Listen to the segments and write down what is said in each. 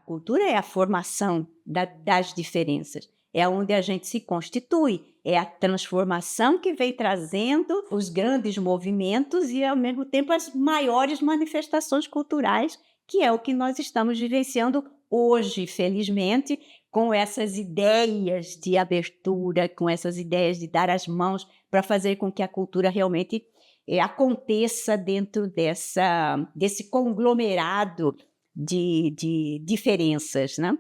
cultura é a formação das diferenças, é onde a gente se constitui, é a transformação que vem trazendo os grandes movimentos e, ao mesmo tempo, as maiores manifestações culturais, que é o que nós estamos vivenciando hoje, felizmente, com essas ideias de abertura, com essas ideias de dar as mãos para fazer com que a cultura realmente aconteça dentro desse conglomerado de diferenças, né?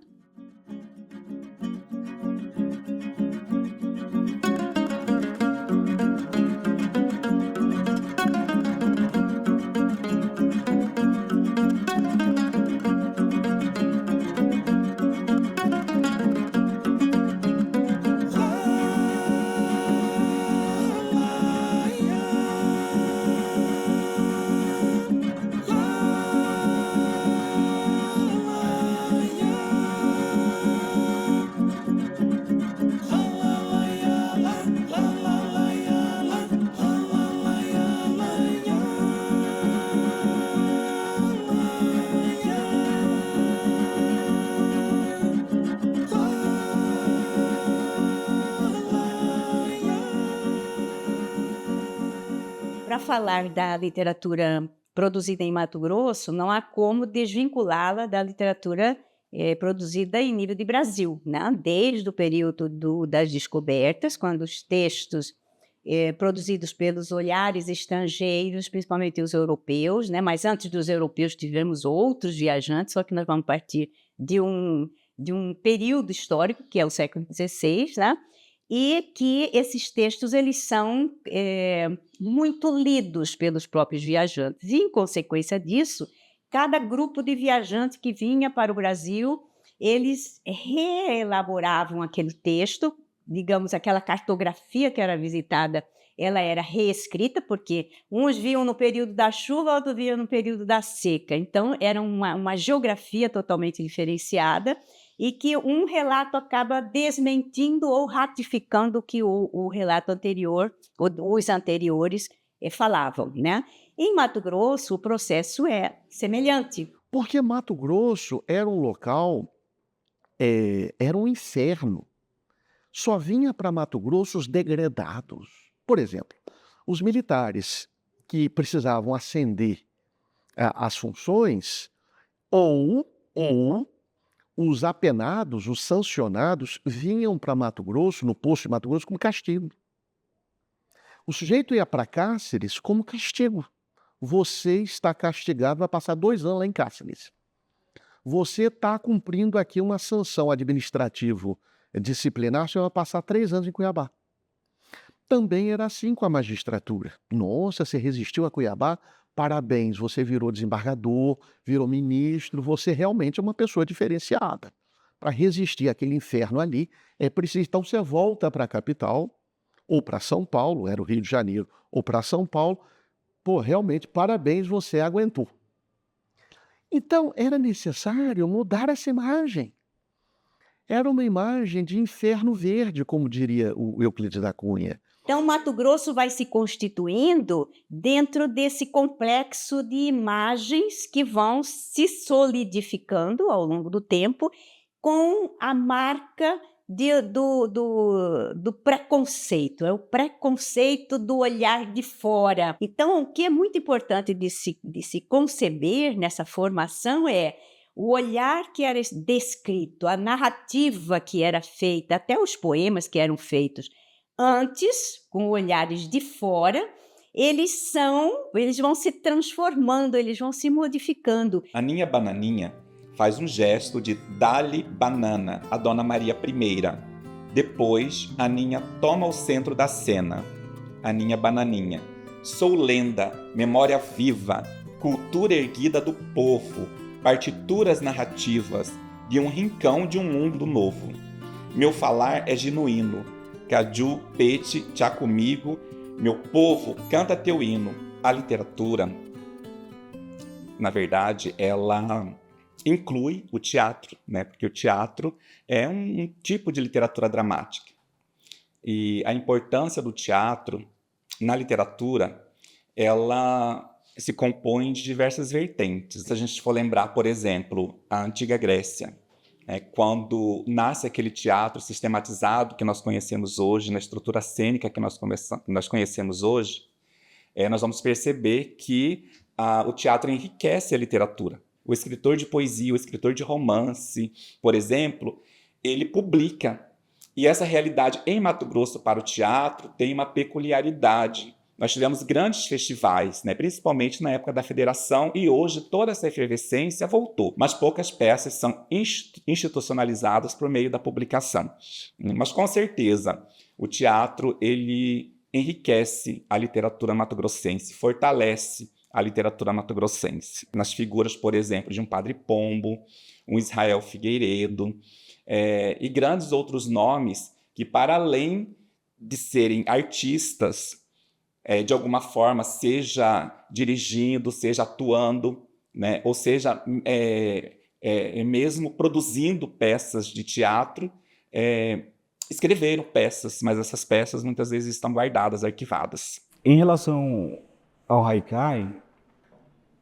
Para falar da literatura produzida em Mato Grosso, não há como desvinculá-la da literatura produzida em nível de Brasil, né? Desde o período das descobertas, quando os textos produzidos pelos olhares estrangeiros, principalmente os europeus, né? Mas antes dos europeus tivemos outros viajantes, só que nós vamos partir de um período histórico, que é o século XVI, né? E que esses textos eles são muito lidos pelos próprios viajantes. E, em consequência disso, cada grupo de viajantes que vinha para o Brasil, eles reelaboravam aquele texto, digamos, aquela cartografia que era visitada, ela era reescrita, porque uns viam no período da chuva, outros viam no período da seca. Então, era uma geografia totalmente diferenciada, e que um relato acaba desmentindo ou ratificando o que o relato anterior, ou os anteriores, falavam, né? Em Mato Grosso, o processo é semelhante. Porque Mato Grosso era um local, era um inferno. Só vinha para Mato Grosso os degredados. Por exemplo, os militares que precisavam ascender as funções, ou os apenados, os sancionados, vinham para Mato Grosso, no posto de Mato Grosso, como castigo. O sujeito ia para Cáceres como castigo. Você está castigado, vai passar 2 anos lá em Cáceres. Você está cumprindo aqui uma sanção administrativo disciplinar, você vai passar 3 anos em Cuiabá. Também era assim com a magistratura. Nossa, você resistiu a Cuiabá? Parabéns, você virou desembargador, virou ministro, você realmente é uma pessoa diferenciada. Para resistir àquele inferno ali, é preciso. Então você volta para a capital, ou para São Paulo, era o Rio de Janeiro, ou para São Paulo. Pô, realmente, parabéns, você aguentou. Então era necessário mudar essa imagem. Era uma imagem de inferno verde, como diria o Euclides da Cunha. Então, Mato Grosso vai se constituindo dentro desse complexo de imagens que vão se solidificando ao longo do tempo com a marca do preconceito, é o preconceito do olhar de fora. Então, o que é muito importante de se conceber nessa formação é o olhar que era descrito, a narrativa que era feita, até os poemas que eram feitos antes, com olhares de fora, eles vão se transformando, eles vão se modificando. Aninha Bananinha faz um gesto de dá-lhe banana a Dona Maria I. Depois, Aninha toma o centro da cena. Aninha Bananinha. Sou lenda, memória viva, cultura erguida do povo, partituras narrativas de um rincão de um mundo novo. Meu falar é genuíno. Caju, peixe, tchá comigo, meu povo, canta teu hino. A literatura, na verdade, ela inclui o teatro, né? Porque o teatro é um tipo de literatura dramática. E a importância do teatro na literatura, ela se compõe de diversas vertentes. Se a gente for lembrar, por exemplo, a antiga Grécia, quando nasce aquele teatro sistematizado que nós conhecemos hoje, na estrutura cênica que nós conhecemos hoje, nós vamos perceber que o teatro enriquece a literatura. O escritor de poesia, o escritor de romance, por exemplo, ele publica. E essa realidade em Mato Grosso para o teatro tem uma peculiaridade. Nós tivemos grandes festivais, principalmente na época da Federação, e hoje toda essa efervescência voltou. Mas poucas peças são institucionalizadas por meio da publicação. Mas, com certeza, o teatro ele enriquece a literatura mato-grossense, fortalece a literatura mato-grossense. Nas figuras, por exemplo, de um Padre Pombo, um Israel Figueiredo, e grandes outros nomes que, para além de serem artistas, de alguma forma, seja dirigindo, seja atuando, ou seja, mesmo produzindo peças de teatro, escreveram peças, mas essas peças muitas vezes estão guardadas, arquivadas. Em relação ao haikai,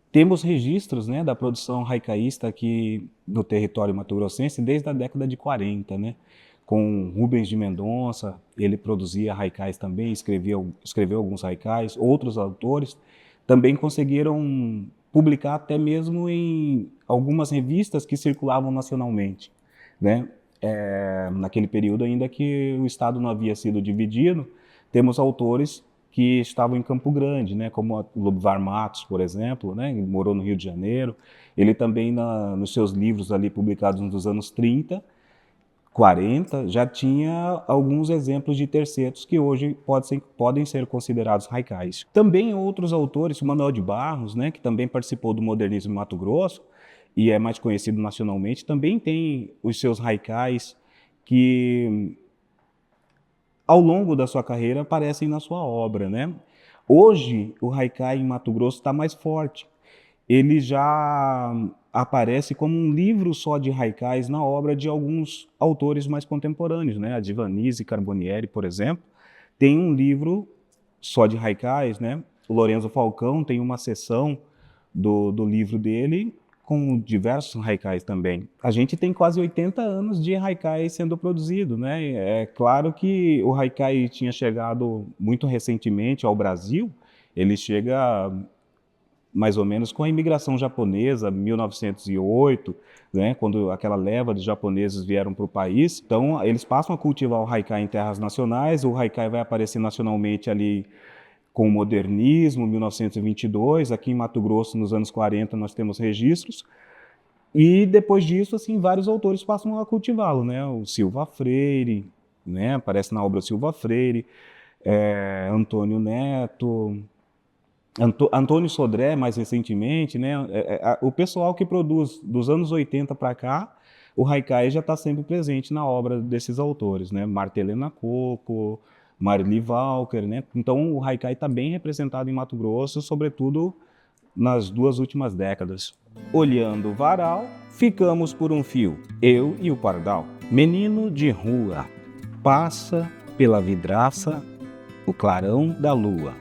temos registros, da produção haikaísta aqui no território mato-grossense desde a década de 40, com Rubens de Mendonça, ele produzia haikais também, escreveu alguns haikais, outros autores também conseguiram publicar até mesmo em algumas revistas que circulavam nacionalmente, naquele período ainda que o Estado não havia sido dividido, temos autores que estavam em Campo Grande, como Lobivar Matos, por exemplo, que morou no Rio de Janeiro. Ele também, nos seus livros ali publicados nos anos 30, 40, já tinha alguns exemplos de tercetos que hoje podem ser considerados haikais. Também outros autores, o Manuel de Barros, que também participou do modernismo em Mato Grosso e é mais conhecido nacionalmente, também tem os seus haikais que, ao longo da sua carreira, aparecem na sua obra. Hoje, o haikai em Mato Grosso está mais forte. Ele já aparece como um livro só de haikais na obra de alguns autores mais contemporâneos, a Divanise Carbonieri, por exemplo, tem um livro só de haikais, O Lorenzo Falcão tem uma seção do livro dele com diversos haikais também. A gente tem quase 80 anos de haikai sendo produzido, É claro que o haikai tinha chegado muito recentemente ao Brasil, ele chega mais ou menos com a imigração japonesa, 1908, quando aquela leva de japoneses vieram para o país. Então, eles passam a cultivar o haikai em terras nacionais, o haikai vai aparecer nacionalmente ali com o modernismo, 1922, aqui em Mato Grosso, nos anos 40, nós temos registros, e depois disso, assim, vários autores passam a cultivá-lo, O Silva Freire, aparece na obra Silva Freire, Antônio Neto, Antônio Sodré, mais recentemente, o pessoal que produz dos anos 80 para cá, o haikai já está sempre presente na obra desses autores, Marta Helena Coco, Marli Walker, Então o haikai está bem representado em Mato Grosso, sobretudo nas 2 últimas décadas. Olhando o varal, ficamos por um fio, eu e o pardal. Menino de rua, passa pela vidraça o clarão da lua.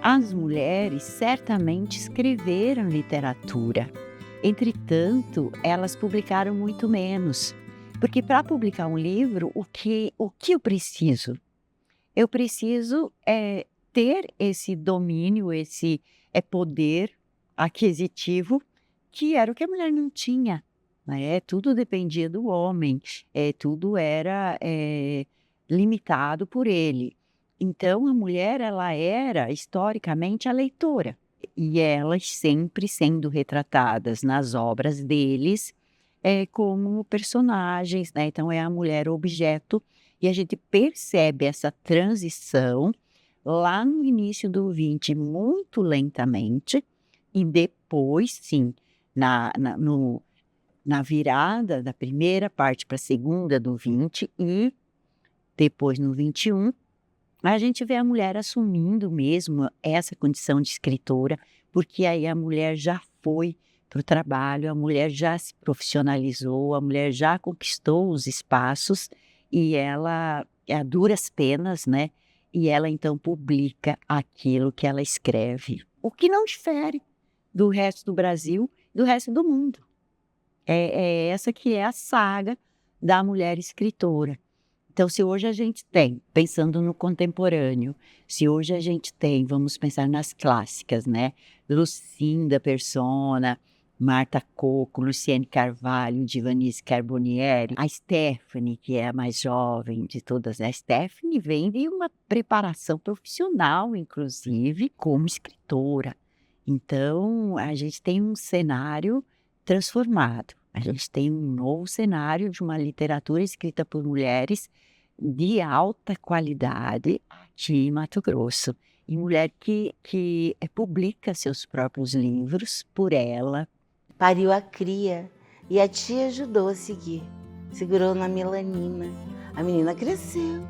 As mulheres certamente escreveram literatura. Entretanto, elas publicaram muito menos. Porque para publicar um livro, o que eu preciso? Eu preciso ter esse domínio, esse poder aquisitivo, que era o que a mulher não tinha. Tudo dependia do homem, tudo era limitado por ele. Então, a mulher, ela era, historicamente, a leitora. E elas sempre sendo retratadas nas obras deles como personagens, Então, é a mulher objeto. E a gente percebe essa transição lá no início do XX, muito lentamente. E depois, sim, na virada da primeira parte para a segunda do XX e depois no XXI, a gente vê a mulher assumindo mesmo essa condição de escritora, porque aí a mulher já foi para o trabalho, a mulher já se profissionalizou, a mulher já conquistou os espaços e ela, a duras penas, E ela então publica aquilo que ela escreve. O que não difere do resto do Brasil, do resto do mundo. É essa que é a saga da mulher escritora. Então, se hoje a gente tem, pensando no contemporâneo, se hoje a gente tem, vamos pensar nas clássicas, né? Lucinda Persona, Marta Coco, Luciene Carvalho, Divanice Carbonieri, a Stephanie, que é a mais jovem de todas. A Stephanie vem de uma preparação profissional, inclusive, como escritora. Então, a gente tem um cenário transformado. A gente tem um novo cenário de uma literatura escrita por mulheres de alta qualidade aqui em Mato Grosso. E mulher que publica seus próprios livros por ela. Pariu a cria e a tia ajudou a seguir. Segurou na melanina. A menina cresceu.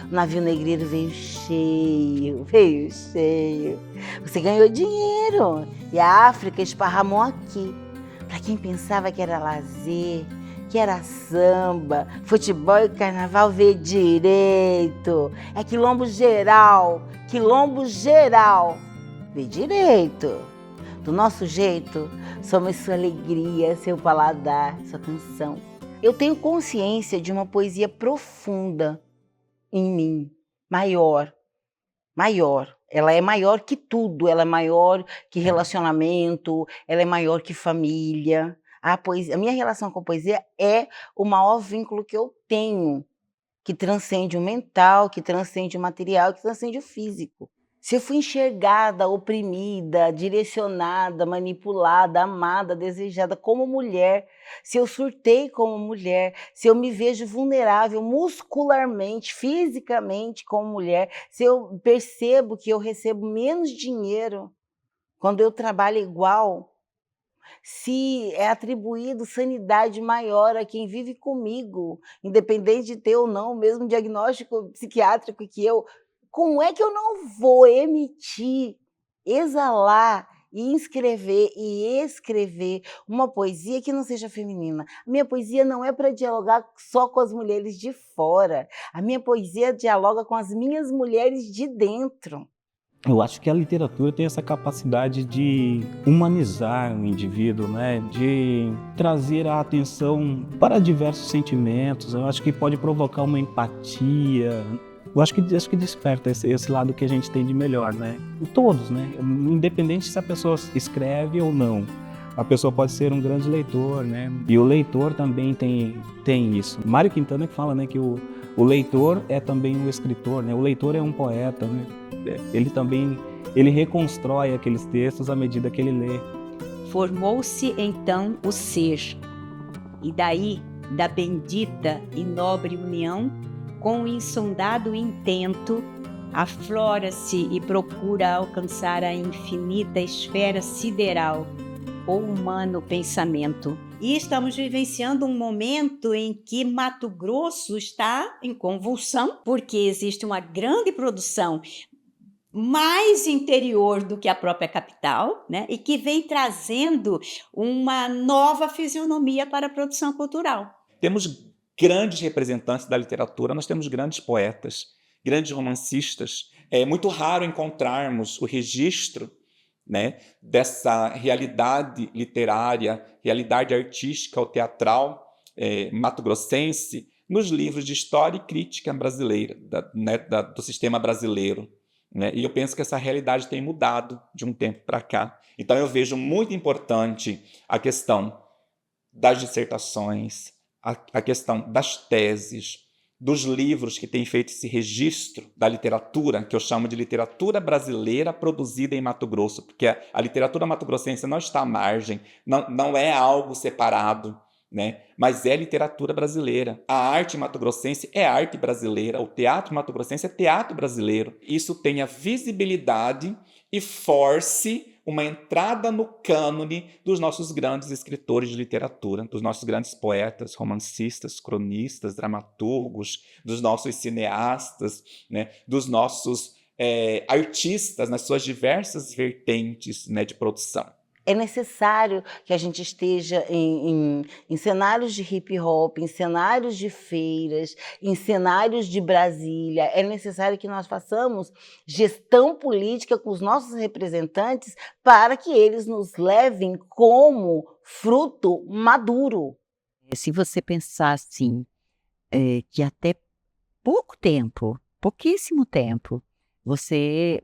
O navio negreiro veio cheio, veio cheio. Você ganhou dinheiro e a África esparramou aqui. Para quem pensava que era lazer, que era samba, futebol e carnaval, vê direito. É quilombo geral, vê direito. Do nosso jeito, somos sua alegria, seu paladar, sua canção. Eu tenho consciência de uma poesia profunda em mim, maior. Ela é maior que tudo, ela é maior que relacionamento, ela é maior que família. A minha relação com a poesia é o maior vínculo que eu tenho, que transcende o mental, que transcende o material, que transcende o físico. Se eu fui enxergada, oprimida, direcionada, manipulada, amada, desejada como mulher, se eu surtei como mulher, se eu me vejo vulnerável muscularmente, fisicamente como mulher, se eu percebo que eu recebo menos dinheiro quando eu trabalho igual, se é atribuído sanidade maior a quem vive comigo, independente de ter ou não o mesmo diagnóstico psiquiátrico que eu, como é que eu não vou emitir, exalar e escrever uma poesia que não seja feminina? A minha poesia não é para dialogar só com as mulheres de fora. A minha poesia dialoga com as minhas mulheres de dentro. Eu acho que a literatura tem essa capacidade de humanizar o indivíduo, né? De trazer a atenção para diversos sentimentos. Eu acho que pode provocar uma empatia. Eu acho que desperta esse lado que a gente tem de melhor, né? Todos, né? Independente se a pessoa escreve ou não. A pessoa pode ser um grande leitor, né? E o leitor também tem isso. Mário Quintana que fala, né, que o leitor é também um escritor, né? O leitor é um poeta, né? Ele reconstrói aqueles textos à medida que ele lê. Formou-se então o ser, e daí, da bendita e nobre união, com o insondado intento, aflora-se e procura alcançar a infinita esfera sideral, o humano pensamento. E estamos vivenciando um momento em que Mato Grosso está em convulsão, porque existe uma grande produção mais interior do que a própria capital, né? E que vem trazendo uma nova fisionomia para a produção cultural. Temos grandes representantes da literatura, nós temos grandes poetas, grandes romancistas. É muito raro encontrarmos o registro, né, dessa realidade literária, realidade artística ou teatral mato-grossense nos livros de história e crítica brasileira, do sistema brasileiro. Né? E eu penso que essa realidade tem mudado de um tempo para cá. Então eu vejo muito importante a questão das dissertações, a questão das teses, dos livros que têm feito esse registro da literatura, que eu chamo de literatura brasileira produzida em Mato Grosso, porque a literatura mato-grossense não está à margem, não é algo separado, né? Mas é literatura brasileira. A arte mato-grossense é arte brasileira, o teatro mato-grossense é teatro brasileiro. Isso tenha visibilidade e force uma entrada no cânone dos nossos grandes escritores de literatura, dos nossos grandes poetas, romancistas, cronistas, dramaturgos, dos nossos cineastas, né, dos nossos artistas nas suas diversas vertentes, né, de produção. É necessário que a gente esteja em cenários de hip hop, em cenários de feiras, em cenários de Brasília. É necessário que nós façamos gestão política com os nossos representantes para que eles nos levem como fruto maduro. Se você pensar assim, que até pouco tempo, pouquíssimo tempo, você,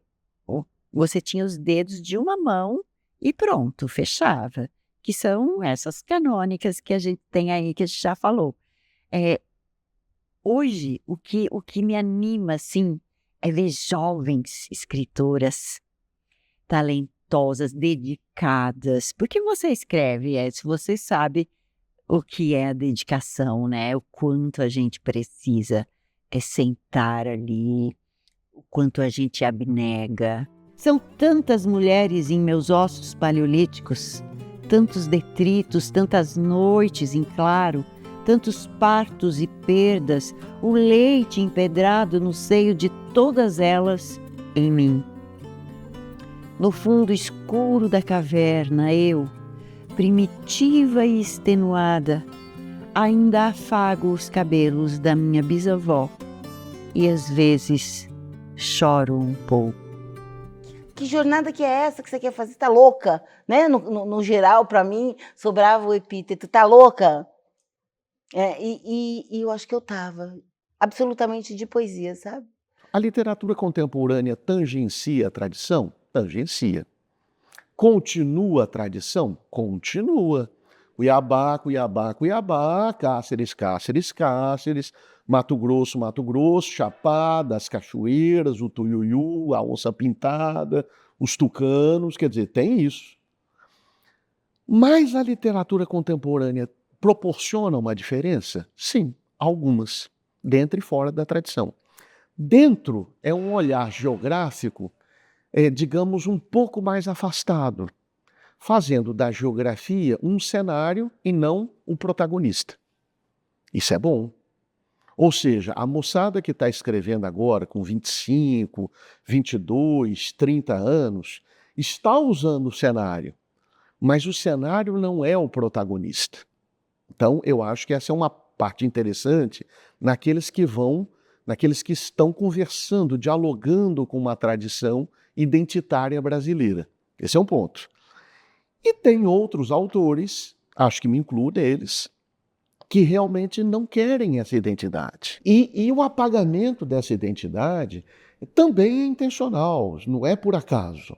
você tinha os dedos de uma mão e pronto, fechava. Que são essas canônicas que a gente tem aí, que a gente já falou. Hoje, o que me anima, assim, é ver jovens escritoras talentosas, dedicadas. Porque você escreve, se você sabe o que é a dedicação, né? O quanto a gente precisa sentar ali, o quanto a gente abnega. São tantas mulheres em meus ossos paleolíticos, tantos detritos, tantas noites em claro, tantos partos e perdas, o leite empedrado no seio de todas elas em mim. No fundo escuro da caverna, eu, primitiva e extenuada, ainda afago os cabelos da minha bisavó e às vezes choro um pouco. Que jornada que é essa que você quer fazer? Tá louca? Né? No geral, para mim, sobrava o epíteto, tá louca? E eu acho que eu tava absolutamente de poesia, sabe? A literatura contemporânea tangencia a tradição? Tangencia. Continua a tradição? Continua. Cuiabá, Cuiabá, Cuiabá, Cáceres, Cáceres, Cáceres, Mato Grosso, Chapada, as cachoeiras, o tuiuiu, a onça pintada, os tucanos, quer dizer, tem isso. Mas a literatura contemporânea proporciona uma diferença? Sim, algumas, dentro e fora da tradição. Dentro é um olhar geográfico, digamos, um pouco mais afastado, fazendo da geografia um cenário e não o protagonista. Isso é bom. Ou seja, a moçada que está escrevendo agora, com 25, 22, 30 anos, está usando o cenário, mas o cenário não é o protagonista. Então, eu acho que essa é uma parte interessante naqueles que estão conversando, dialogando com uma tradição identitária brasileira. Esse é um ponto. E tem outros autores, acho que me incluo neles, que realmente não querem essa identidade. E o apagamento dessa identidade também é intencional, não é por acaso.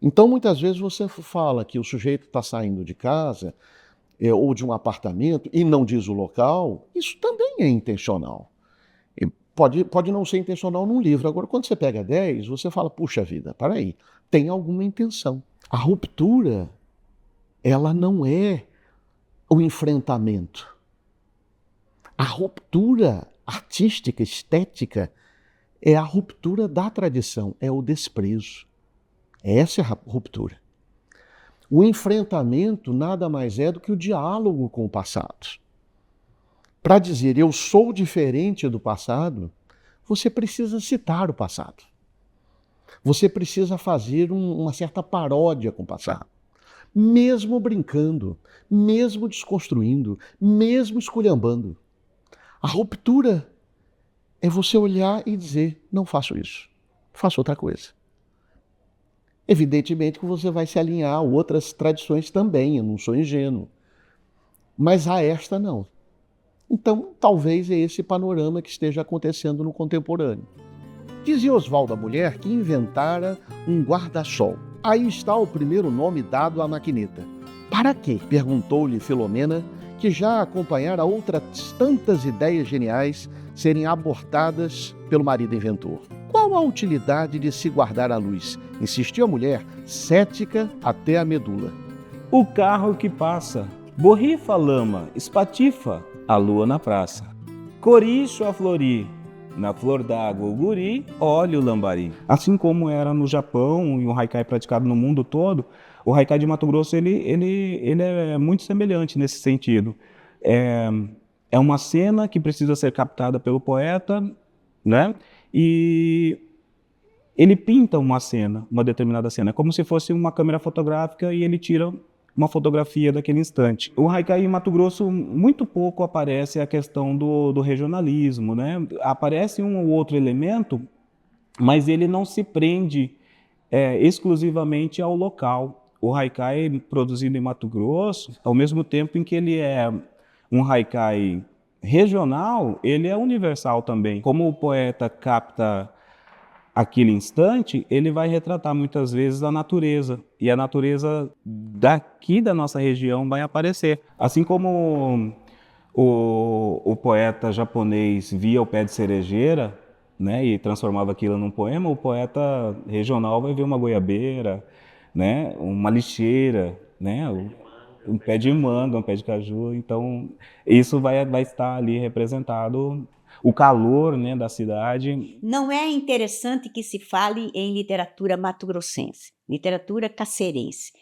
Então, muitas vezes você fala que o sujeito está saindo de casa ou de um apartamento e não diz o local, isso também é intencional. E pode não ser intencional num livro. Agora, quando você pega 10, você fala, puxa vida, para aí, tem alguma intenção. A ruptura, ela não é o enfrentamento. A ruptura artística, estética, é a ruptura da tradição, é o desprezo. Essa é a ruptura. O enfrentamento nada mais é do que o diálogo com o passado. Para dizer eu sou diferente do passado, você precisa citar o passado. Você precisa fazer uma certa paródia com o passado. Mesmo brincando, mesmo desconstruindo, mesmo esculhambando. A ruptura é você olhar e dizer, não faço isso, faço outra coisa. Evidentemente que você vai se alinhar a outras tradições também, eu não sou ingênuo. Mas a esta não. Então, talvez é esse panorama que esteja acontecendo no contemporâneo. Dizia Oswaldo a mulher que inventara um guarda-sol. Aí está o primeiro nome dado à maquineta. Para quê? Perguntou-lhe Filomena, que já acompanhara outras tantas ideias geniais serem abortadas pelo marido inventor. Qual a utilidade de se guardar a luz? Insistiu a mulher, cética até a medula. O carro que passa, borrifa a lama, espatifa a lua na praça. Coricho a florir, na flor d'água o guri, olha o lambari. Assim como era no Japão e o haikai praticado no mundo todo, o haikai de Mato Grosso ele é muito semelhante nesse sentido. É uma cena que precisa ser captada pelo poeta, né? E ele pinta uma cena, uma determinada cena. É como se fosse uma câmera fotográfica e ele tira uma fotografia daquele instante. O haikai em Mato Grosso, muito pouco aparece a questão do regionalismo, né? Aparece um ou outro elemento, mas ele não se prende exclusivamente ao local. O haikai produzido em Mato Grosso, ao mesmo tempo em que ele é um haikai regional, ele é universal também. Como o poeta capta aquele instante, ele vai retratar muitas vezes a natureza, e a natureza daqui da nossa região vai aparecer. Assim como o poeta japonês via o pé de cerejeira, né, e transformava aquilo num poema, o poeta regional vai ver uma goiabeira, né, uma lixeira, né, um pé de manga, um pé de caju. Então isso vai estar ali representado, o calor, né, da cidade. Não é interessante que se fale em literatura mato-grossense, literatura cacerense.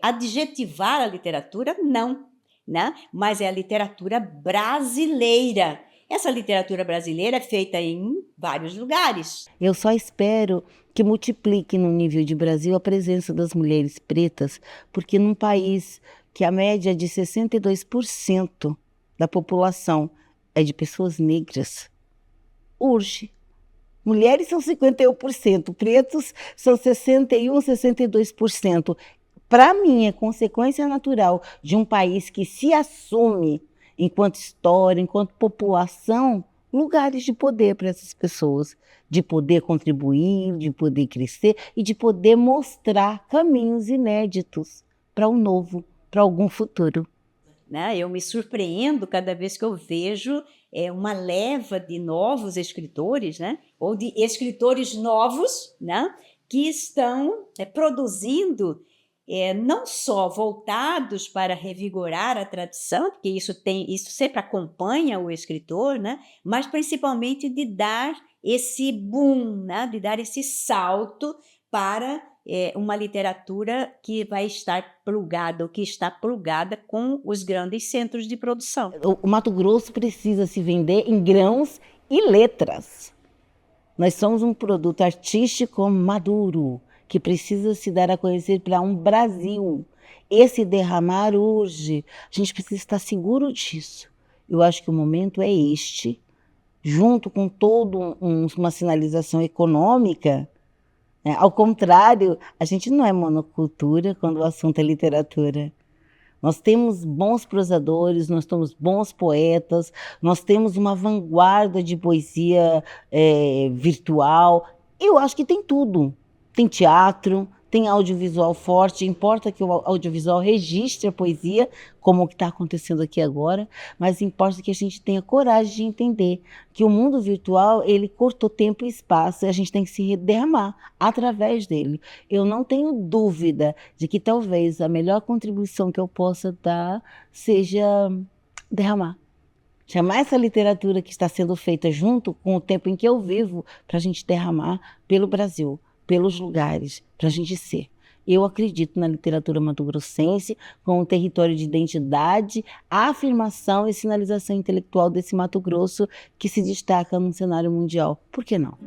Adjetivar a literatura, não, né? Mas é a literatura brasileira. Essa literatura brasileira é feita em vários lugares. Eu só espero que multiplique no nível de Brasil a presença das mulheres pretas, porque num país que a média de 62% da população é de pessoas negras, urge. Mulheres são 51%, pretos são 61%, 62%. Para mim, é consequência natural de um país que se assume enquanto história, enquanto população, lugares de poder para essas pessoas, de poder contribuir, de poder crescer e de poder mostrar caminhos inéditos para o novo, para algum futuro. Né? Eu me surpreendo cada vez que eu vejo uma leva de novos escritores, né? Ou de escritores novos, né? Que estão produzindo não só voltados para revigorar a tradição, porque isso sempre acompanha o escritor, né? Mas principalmente de dar esse boom, né? De dar esse salto para uma literatura que vai estar plugada, ou que está plugada com os grandes centros de produção. O Mato Grosso precisa se vender em grãos e letras. Nós somos um produto artístico maduro, que precisa se dar a conhecer para um Brasil. Esse derramar urge, a gente precisa estar seguro disso. Eu acho que o momento é este. Junto com toda uma sinalização econômica, ao contrário, a gente não é monocultura quando o assunto é literatura. Nós temos bons prosadores, nós temos bons poetas, nós temos uma vanguarda de poesia virtual. Eu acho que tem tudo. Tem teatro, tem audiovisual forte, importa que o audiovisual registre a poesia, como o que está acontecendo aqui agora, mas importa que a gente tenha coragem de entender que o mundo virtual, ele cortou tempo e espaço, e a gente tem que se derramar através dele. Eu não tenho dúvida de que talvez a melhor contribuição que eu possa dar seja derramar. Chamar essa literatura que está sendo feita junto com o tempo em que eu vivo para a gente derramar pelo Brasil, pelos lugares, para a gente ser. Eu acredito na literatura mato-grossense como um território de identidade, afirmação e sinalização intelectual desse Mato Grosso que se destaca no cenário mundial. Por que não?